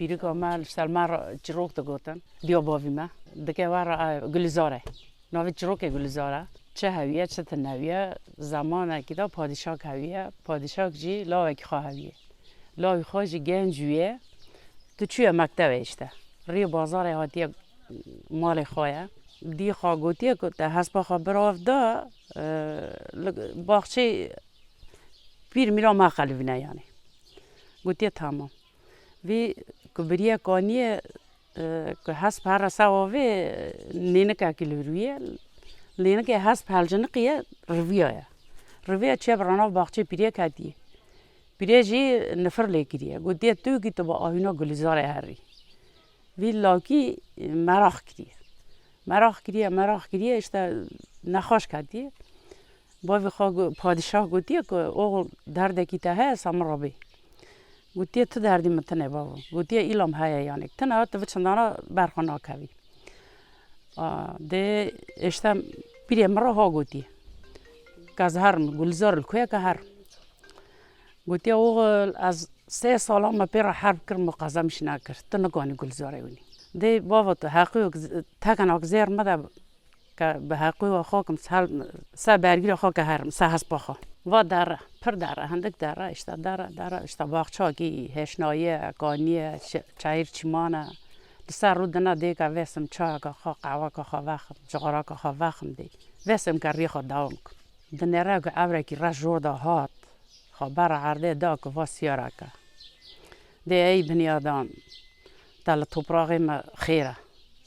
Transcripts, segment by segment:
پیری که من سلمان چروک تو گفتن بیا باوی ما دکه وار گلزاره نوی چروک گلزاره چه هویه چه تنویه زمان کدا پادشاه هویه پادشاه جی لاوی خواه هویه لاوی خواه جی گنجویه تو چیه مکتب اشته ری بازار هاتی مال خواه دی خواه گوتیه که ده هست با خواه براف دا باخچه پیر میرا ما خلوینه یعنی گوتیه تمام وی کبریه کانیه که هست پر سواوی نینه که کلوریه لینه که هست پلجنه قیه رویه چه برانا باخچه پیریه کدیه پیریه جی نفر لیکریه گوتیه تو کی تو با آهینا گلیزاره هری وی لاکی مراخ کریه اشته نخواش کدیه با وی خواه پادشاه گوتیه که او درده کی ته هست هم رابی گوتیه تو دردی متنه بابا گوتیه ایلام های یعنی تنها تو چندانا برخانا کوی ده اشته پیریه مرا ها گوتیه که از هرم گلزار الکویه که هرم گوتیه او از 3 سال ما پیر حرب کرد مقازمش نکرد تو نگانی گلزاره اونی ده بابا تو حقیق تکن اگزیر مده که به حقیق خاکم سه برگیر خاک هرم سه هست بخوا و داره پر داره هندک داره اشته باغچه کی هشنایه کانیه چایر چیمانه سر رو دنه دیگه وسم چای که خوا قهوه که خوا وخم جغرا که خوا وخم دی وسم که ریخ دوام کن دنیره که عبره کی رش جور دا هات خوا بر عرده دا که واسیاره که دی ای بنیادان تل توپراغی ما خیره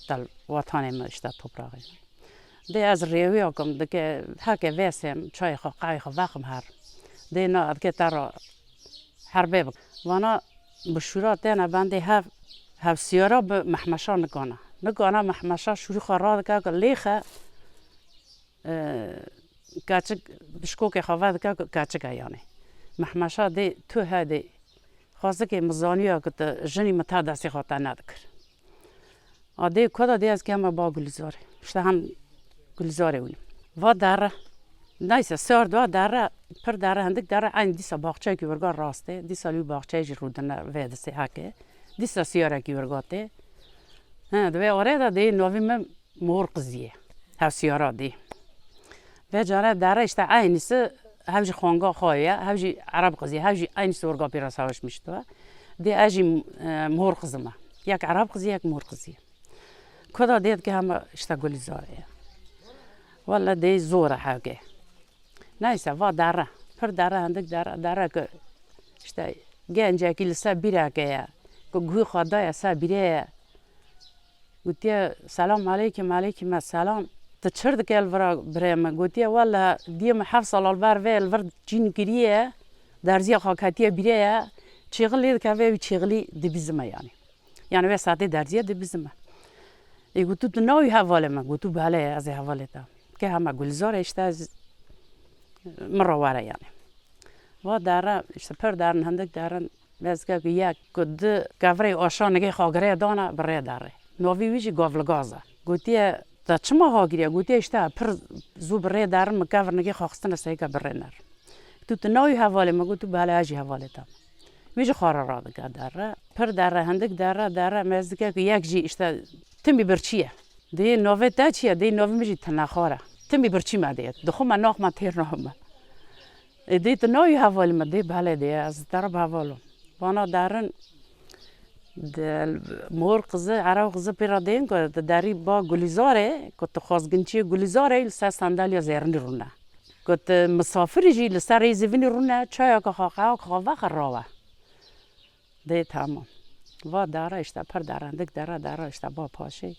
تل وطانی ما اشته توپراغی دی از ریوی کم دکه هک وسم چای خوا قهوه خوا وخم هر دی نه ادکه تر حربه بک وانا بشورات نه بنده هف سیارا به محمشا نگانه محمشا شوری خوراد که لیخه کچک بشکو که خواد که کچک یعنی محمشا دی تو هدی خواسته که مزانیه که جنی متا دستی خاطر ندکر آدی کدا دی از که ما با گلزاره شده هم گلزاره اونیم و داره نیست سر دو داره پر داره هندک داره این دیسا باغچه که ورگار راسته دیسا لیو باغچه جی رودن ویدسه هکه دیسا سیاره کی ورگاته دوی آره دا دی نوی من مور قضیه هف سیاره دی و جاره داره اشته اینیسه هفجی خانگاه خواهیه هفجی عرب قضیه هفجی اینیسه ورگا پیرا سوش میشتوه دی اجی مور قضیه یک عرب قضیه یک مور قضیه کدا دید که همه اشته گلی زاره والا دی زوره هاگه نیسه و داره پر داره هندک داره که اشته گنجه که لسه بیره که گوی خدای سه بیره گوتیه سلام علیکم السلام تشرد که الورا برام گوتیه والا دیم 7 سال الور و الور جین گریه درزی خاکتیه بیره چیغلی که وی چیغلی دبیزمه یعنی و ساعتی درزی دبیزمه ای گوتو تو نوی حواله من گوتو بله از حواله تا که همه گلزار اشته از مرواره یعنی و داره اشته پر دارن هندک دارن بس که یک کد گاوری آشانگی خاگره دانه بره داره نوی ویجی گاولگازه گوتیه تا چما هاگیریه گوتیه اشته پر زو بره دارن مگاورنگی خواستن سعی که بره نر تو نوی حواله ما گوتو بله اجی حواله تا ویجی خارا را داره پر داره هندک داره بس که یک جی اشته تمی برچیه دی نوی تا چیه دی نوی میجی تنخواره تمی برچی مدید دخو من ناخ من تیر نام دی تو نوی حواله ما دی بله دی از طرف حوالو وانا دارن مور قزه عراق قزه پیرادین که داری با گلیزاره که تو خواستگنچی گلیزاره لسه صندلی زیرنی رونه که تو مسافری جی لسه ریزوینی رونه چای که خواهد راوه دی تمام و داره اشته پر دارندک داره اشته با پاشه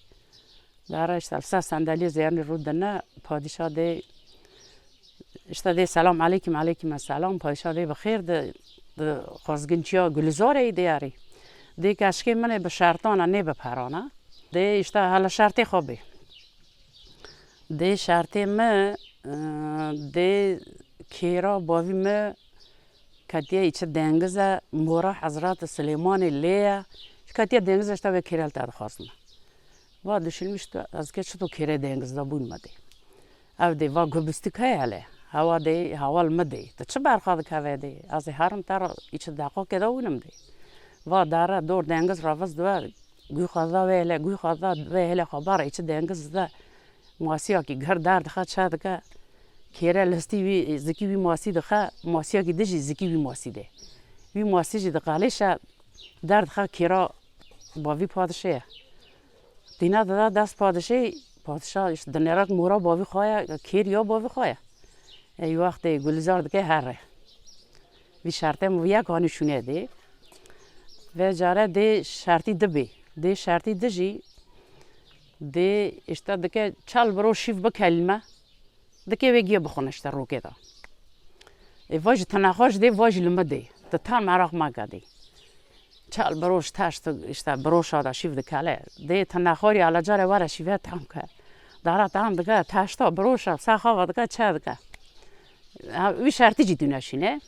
داره اشته لسه صندلی زیرنی رونه پادشاه دی اشته دی سلام علیکم السلام پادشاه دی بخیر دی خواستگنچیا گلزاره دیاری دی کشکی منه به شرطانه نه به پرانه دی اشته حالا شرطی خوبه دی شرطی ما دی کیرا باوی ما کتیه ایچه دنگزه مورا حضرت سلیمان لیه کتیه دنگزه اشته به کیرال تاد خواستم و دوشیلمیشتو از که چطور کیره دنگز دا بون مده او دی و گبستی که هله هوا دی حوال مده تو چه برخواد که دی از هرم تر ایچه دقا که دا اونم دی و داره دور دنگز راوز دو گوی خدا ویله خبر ایچ دنگز ده ماسیا کی گھر درد خا چا دکا کیره لستی وی زکی وی ماسی دخه ماسیا کی دجی زکی وی ماسی ده وی ماسی جی دقالش درد خا کیرا با وی پادشه دینا دا دست پادشاه دنیرک مورا با وی خواه کیر یا با وی خواه ای وقت گلزار دکه هره وی شرطه مویا کانی شونه ده و جاره ده شرطی دبی ده شرطی دجی ده اشتا دکه چال برو شیف بکلمه دکه ویگیه بخونشتا روکه دا واج تنخواش ده واج لمه ده تتان معراق مگه ده چال بروش تاشت اشتا بروش آده شیف دکاله ده تنخواری علا جاره واره شیفه تام که داره تام دکه تاشتا بروش ساخوا دکه چه دکه وی شرطی جی دونشینه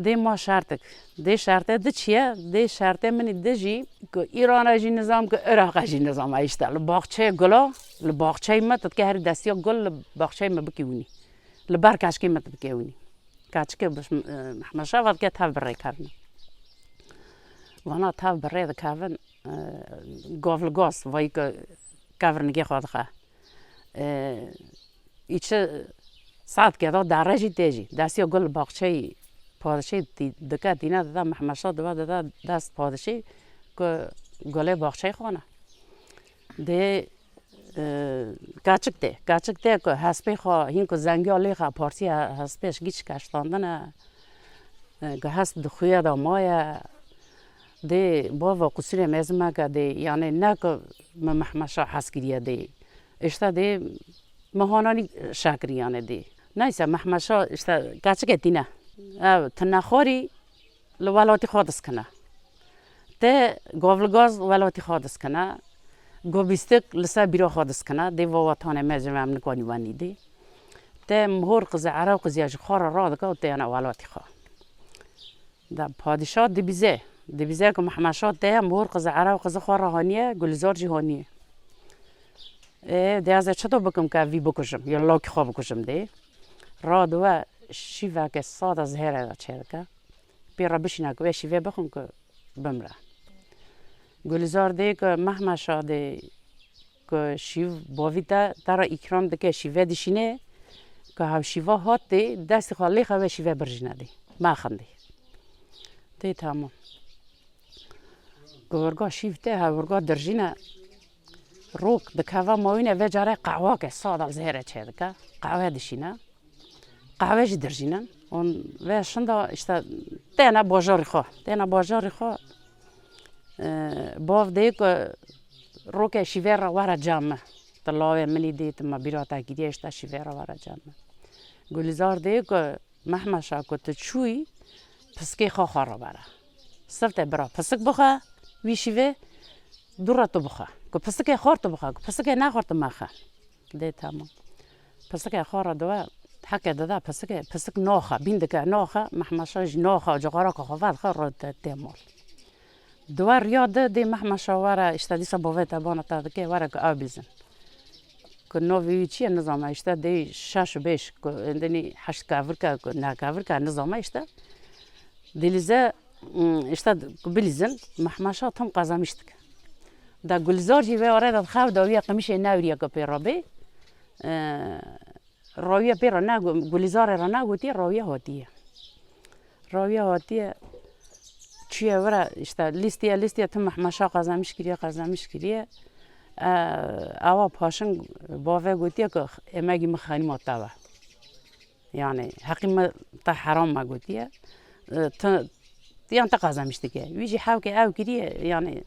ده ما شرطک ده شرطه ده چیه ده شرطه منی ده جی که ایران جی نظام که عراق جی نظام ایشته لباغچه گلا لباغچه مت که هر دستیا گل لباغچه ما بکیونی لبر کاشکی مت بکیونی کاشکی بس محمشا وقت که تاب بره کردن وانا تاب بره ده کردن گاول گاس وای که کردن خود خا ایچ ساعت که داد درجی دیجی دستیا گل باغچه پادشاه دکه دینا دادا محمشا دادا دست پادشاه که گله باغچه خانه ده کچک ده که حسبی خواه هین که زنگی آلی خواه پارسی حسبیش گیچ کشتاندن که حسب دخویه دا مایه ده با قصیر میزمه که ده یعنی نه که محمشا حس کریه ده اشتا ده مهانانی شکری یعنی ده نیسه محمشا اشتا کچک دینا تنخوری لولاتی خودش کنه ته گاولگاز ولاتی خودش کنه گوبیستک لسه بیرا خودش کنه دی واتانه مجمع من کنی وانی دی ته مهور قز عرب قزیاج خار را دکه ته انا ولاتی خا دا پادشاه دبیزه که محمشا ته مهور قز عرب قز خار هانیه گلزار جهانیه دی از چطور بکم که وی بکشم یا لاکی خواب بکشم دی را دو شیوه که ساده زهره دا چه دکه پیرا بشینه که شیوه بخون که بمره گلزار ده که محمشا ده که شیو باویده ترا اکرام ده که شیوه دشینه که ها شیوه هات ده دست خالی خواه شیوه برجنه ده مخنده ده تمام گورگا شیو ده ها ورگا درجینه روک ده که و ماوینه و جاره قهوه که ساده زهره چه دکه قهوه دشینه قهوه جی درجینن اون و شندا اشتا تینا باجاری خواه باف ده که روکه شیوه را واره جامعه تلاوه منی دیت ما بیراتا گیری اشتا شیوه را واره جامعه گلزار ده که محمشا که تچوی پسکه خواه را بره صفت برا پسک بخواه وی شیوه دور تو بخواه که پسکه خواه تو بخواه که پسکه نخواه تو مخواه ده تمام پسکه خواه را دوه حکه دادا پسک ناخه بیندکه ناخه محمشا ناخه جغارا که خواه خواه را تیمال دوار یاد ده محمشا واره اشتا دیسا باوه تبانه تا دکه واره که آب بیزن که نوی چیه نظامه اشتا ده شش و بیش که اندنی هشت کافر که نه کافر که نظامه اشتا دلیزه اشتا بلیزن محمشا تم قزمیشت که دا گلزار جیوه واره دا خواه داویه قمیشه نوریه که پیرابه راویه پیرا نه گلزار را نه گوتیه راویه هاتیه چیه ورا اشتا لیستیه تم محمشا قزمیش کریه اوا پاشن باوه گوتیه که امگی مخانی ماتاوه یعنی حقی تا حرام ما گوتیه یعنی تا قزمیش دیگه ویجی حاو که او کریه یعنی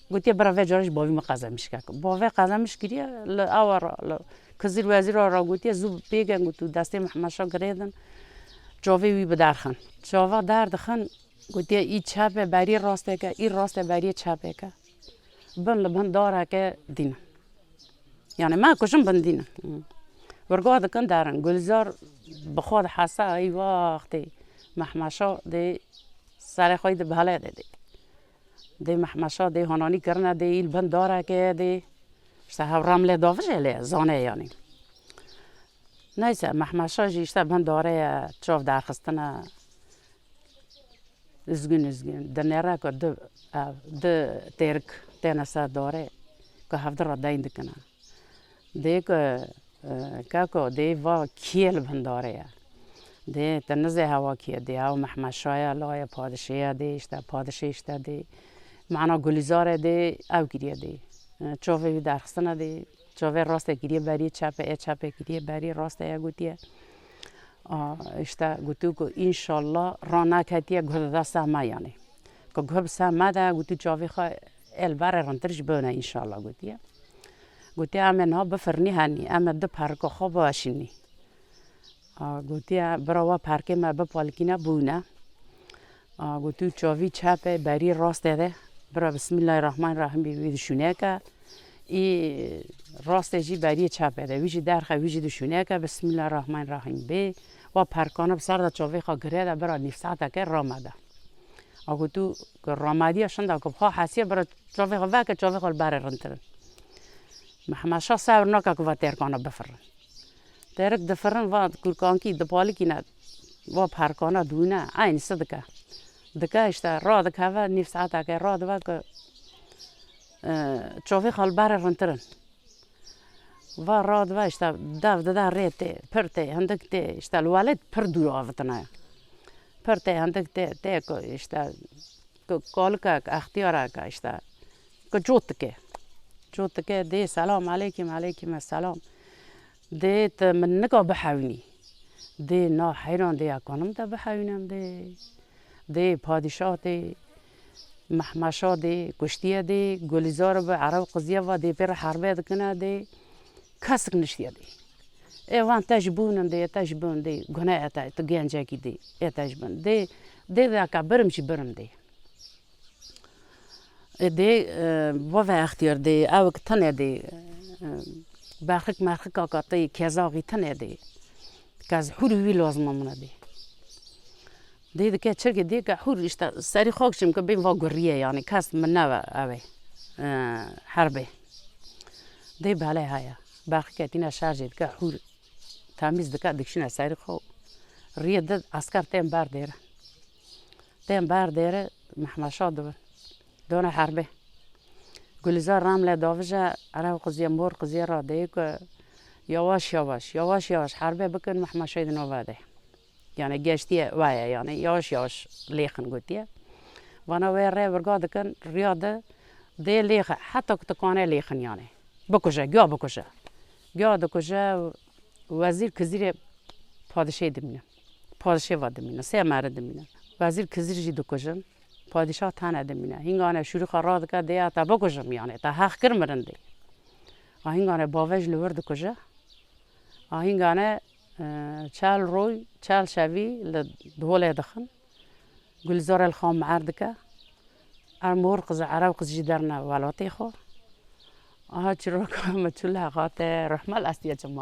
گوتیه برای جارش باوی ما قزمیش که باوه قزمیش کریه لآورا کزیر وزیر را گوتیه زوب پیگن گوتو دسته محمشا گریدن جاوه وی بدرخن جاوه دردخن گوتیه ای چپه بری راسته که ای راسته بری چپه که بن لبن داره که دینه یعنی ما کشم بن دینه ورگاه دکن دارن گلزار بخواد حسه ای وقتی محمشا ده سر خواهی ده بحله ده محمشا ده هانانی کرنه ده ایل بن داره که ده اشتا ها رمله دافش اله زانه یعنی نیسه محمشا جی اشتا بن داره چاف درخستنه üzgün denera ko de terk tenasa dore ko havdra dayndikana de ko kako de va kiel bandore ya de تنزه هوا كيه دي أو محمشايا لا پادشاه دي اشتا پادشه اشتا دي معنا گلیزاره دي أو كريه دي چوفه درخستنا دي چوفه راسته كريه بری چپه كريه بری راسته يا گوتيه اشتا گوتو کو إن شاء الله رانا كتيه گذدا سما يعني کو گب سما دا گوتو چوفه خا البر رنترج بونه إن شاء الله گوتيه امن ها بفرني هني اما د پرکو خو باشینی گوتیا برای پارک ما به پالکینا بونه گوتو چاوی چپه بری راست ده برای بسم الله الرحمن الرحیم بیدشونه که ای راست جی بری چپه ده ویجی درخه ویجی دشونه که بسم الله الرحمن الرحیم بی و پارکانه بسر ده چاوی خا گره ده برای نفساته که رامده گوتو رامدی اشنده که بخوا حسیه برای چاوی خا وکه چاوی خا بره رنترن محمشا سر نکه که و ترکانه بفرن ترک دفرن و کورکانکی دپالی کینا و پرکانا دونه این صدقه دکه اشتا راد که و نیف ساعت که راد و که چوفی خال بار رنترن و راد و اشتا دو ریته پرته هندک ته اشتا الوالد پر دور آفتنه پرته هندک ته که اشتا کال که اختیاره که اشتا که جوت که دی سلام علیکم السلام دیت من نگاه بحاونی دی نا حیران دی اکانم تا بحاونم دی پادشاه دی محمشا دی کشتیه دی گلیزار به عرب قضیه و دی پر حربه دکنه دی کسک نشتیه دی ایوان تجبونم دی گناه اتا تو گنجه کی دی تجبون دی اکا برم دی و اختیار دی او کتنه دی باخک مرخک آقای کذاقی تنه دی کاز حوری لازم آمونه دی که چرکی دی که حور اشتا سری خاکشم که بیم واگریه یعنی کس من نو اوه حربه دی باله هایا باخک تینا شارجید که حور تمیز دکه دکشنه سری خو ریه داد اسکر تیم بر دیره محمشا دونه حربه گلیزار رامله داوجه عرب قضیه مور قضیه را دیگه که یواش حربه بکن محمشای دنواده یعنی گشتیه وایه یعنی یواش لیخن گوتیه وانا وی ری ورگا دکن ریاده دی لیخه حتی کتکانه لیخن یعنی گیا دکوشه وزیر کزیر پادشه و دمینه سه مرد دمینه وزیر کزیر جی دکوشن پادشاه تنه دمینه هنگانه شروع خراد که دیا تا بکشم یعنی تا حق کرمرن دی هنگانه باوج لورد کجا هنگانه چال شوی لدوله دخن گلزار الخام معرد که ارمور قز عرب قز جدرنا ولاتی خو چرا که مچله قاطع رحمل استیه جماعت